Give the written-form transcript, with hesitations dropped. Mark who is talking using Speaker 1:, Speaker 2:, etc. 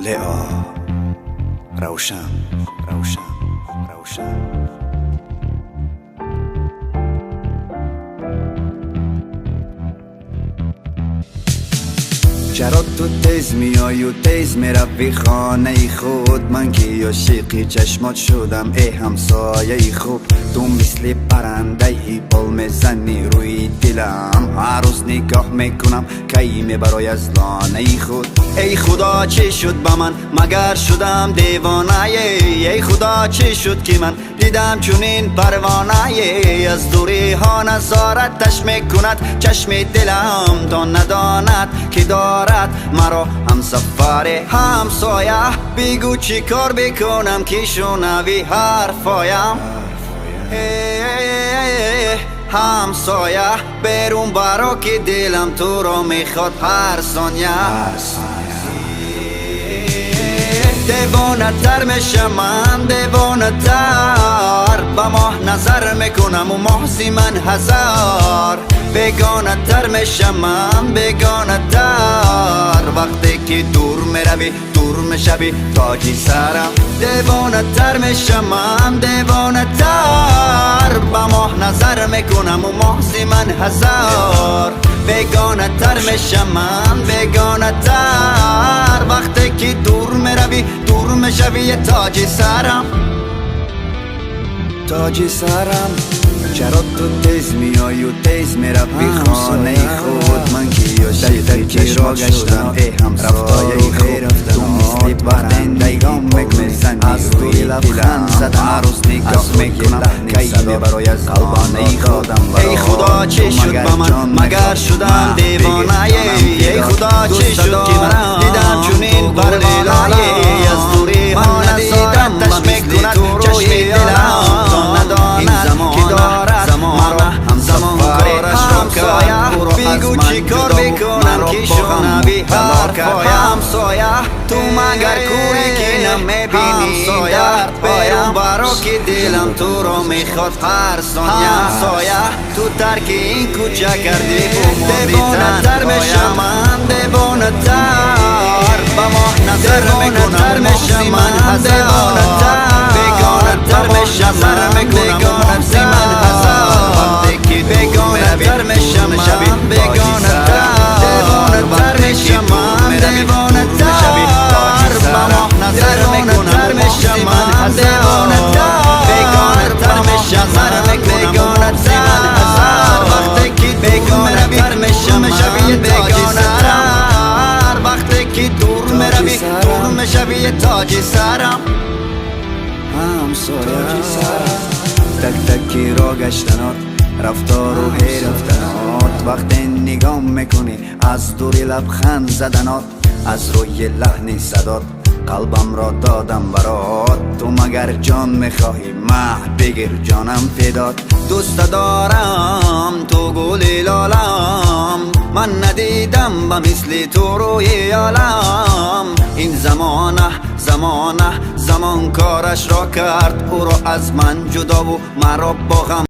Speaker 1: لئا روشن روشن روشن. چرا تو تیز میای و تیز میروی خانه خود؟ من که عاشقی چشمات شدم ای همسایه خوب. تو مثل پرنده ای بال میزنی روی دلم، هر روز نگاه میکنم کی میبرای از لانه خود. ای خدا چی شد با من مگر شدم دیوانه؟ ای خدا چی شد که من دیدم چونین پروانه؟ از دوری ها نظارتش میکند چشم دلم، تا نداند که دارد مرا همسفر همسایه. بگو چی کار بکنم که شنوی حرفایم؟ همسایه برون برا که دلم تو را میخواد هر ثانیه. دیوانه تر میشم من، دیوانه تر با ماه نظر میکنم و محضی من هزار. بیگانه تر میشم من، بیگانه تر وقتی که دور میروی دور میشوی تاجی سرم. دیوانه تر میشم من، دیوانه تر با ماه نظر میکنم و محضی من هزار. بیگانه تر میشم من، بیگانه تر وقتی که دور میروی دور میشوی تاجی سرم، تاجی سرم. چرا تو تیز میای و تیز میروی خانه خود؟ من که عاشقی چشمات شدم ای همسایه خود. تو مثل پرنده گام میزنی از روی لبخند زدن، هر روز نگاه میکنم کی میبرای از لانه خودم. ای خدا چی شد با من مگر شدم دیوانه؟ ای خدا چی شد که من دیدم چونین پروانه؟ از دوری ها نظارتش میکند چشم دلم، تا نداند که دارد مرا همسفر همسایه. بگو چی کار بکنم که شنوی حرفای همسایه؟ تو مگر کوری که نمیبینی درد برون برا که دلم تو را میخواد هر ثانیه. همسایه تو ترک این کوچه کردی دیوانه تر میشم من، دیوانه تر با ماه نظر میکنم محضی من هزار. بیگانه تر میشم من، بیگانه تر وقتی که بیگانه تر میشم من، بیگانه تر دیوانه تر میشم من، دیوانه تر با ماه نظر میکنم محضی من هزار. بیگانه تر میشم من، بیگانه تر وقتی که بیگانه تر میشم من، بیگانه تر وقتی که دور میروی دور میشوی تاجی سرم، همسایه. تک تکی را گشتنات رفتار و هی رفتنات، وقتی نگاه میکنی از دوری لبخند زدنات، از روی لحن صدات قلبم را دادم برات. تو مگر جان میخواهی مه بگیر جانم فدات. دوست دارم تو گل لالم، من ندیدم با مثل تو روی عالم. این زمان کارش را کرد، او را از من جدا و مرا با غم